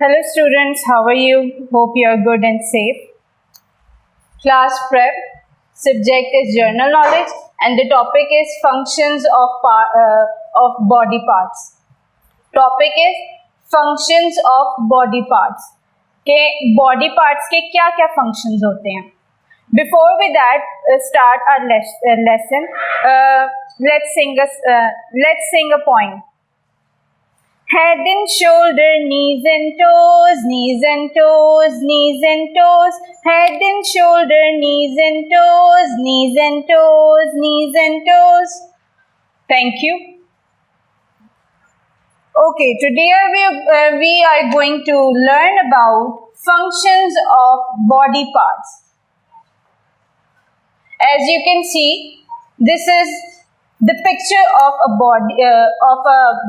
Hello students, how are you? Hope you are good and safe. Class prep, subject is general knowledge and the topic is functions of body parts. Topic is functions of body parts. के body parts के क्या क्या functions होते हैं? Before we start our lesson, let's sing a poem. Head and shoulder, knees and toes, knees and toes, knees and toes. Head and shoulder, knees and toes, knees and toes, knees and toes. Thank you. Okay, today we are going to learn about functions of body parts. As you can see, this is the picture of a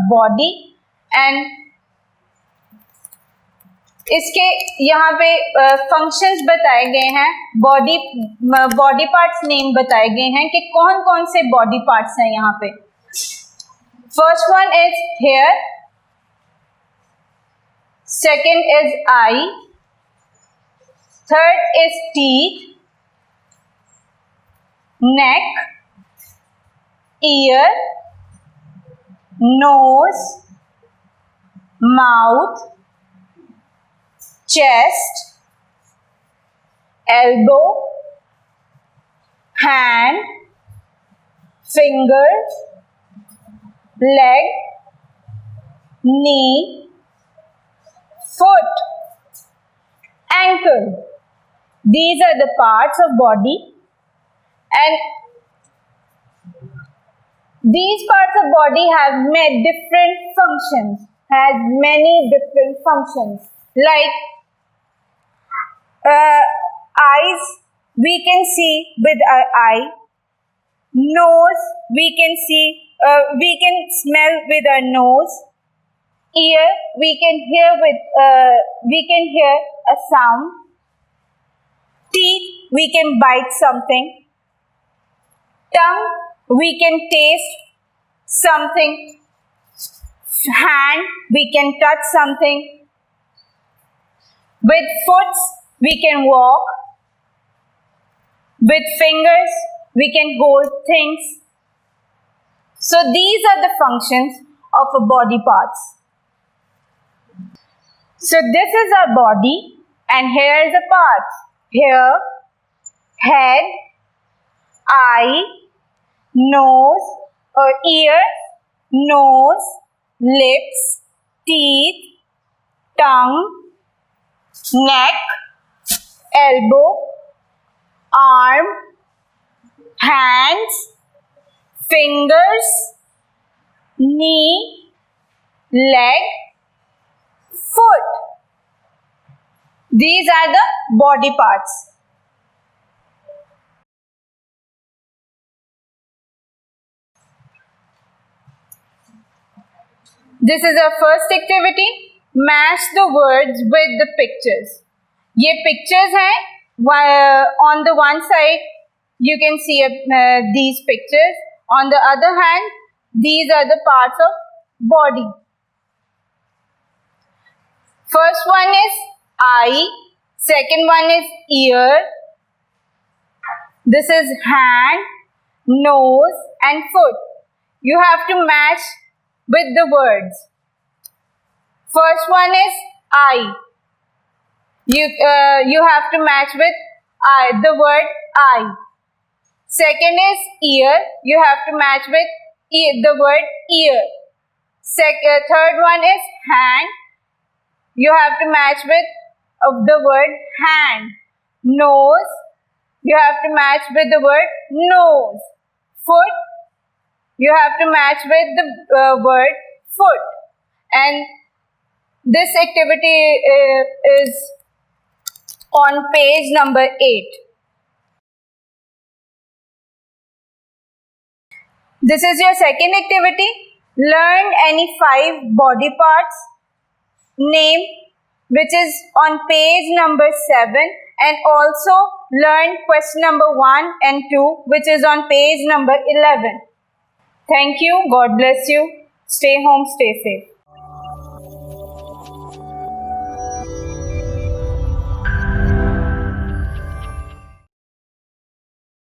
body. And इसके यहाँ पे functions बताए गए हैं, body parts name बताए गए हैं कि कौन कौन से बॉडी पार्ट्स हैं यहाँ पे. First one is hair, second is eye, third is teeth, neck, ear, nose, mouth, chest, elbow, hand, finger, leg, knee, foot, ankle. These are the parts of body, and these parts of body have different functions. Has many different functions, like eyes we can see with our eye, nose we can smell with our nose, ear we can hear a sound, teeth we can bite something, tongue we can taste something, hand we can touch something, with foot we can walk, with fingers we can hold things. So these are the functions of a body parts. So this is our body and here is the parts. Here, head, eye, nose or ear, nose, lips, teeth, tongue, neck, elbow, arm, hands, fingers, knee, leg, foot. These are the body parts. This is our first activity. Match the words with the pictures. ये pictures हैं. On the one side, you can see these pictures. On the other hand, these are the parts of body. First one is eye. Second one is ear. This is hand, nose, and foot. You have to match with the words. First one is eye. You have to match with the word eye. Second is ear. You have to match with the word ear. Third one is hand. You have to match with the word hand. Nose. You have to match with the word nose. Foot. You have to match with the word foot. And this activity is on page number 8. This is your second activity. Learn any 5 body parts name, which is on page number 7, and also learn question number 1 and 2, which is on page number 11. Thank you. God bless you. Stay home, stay safe.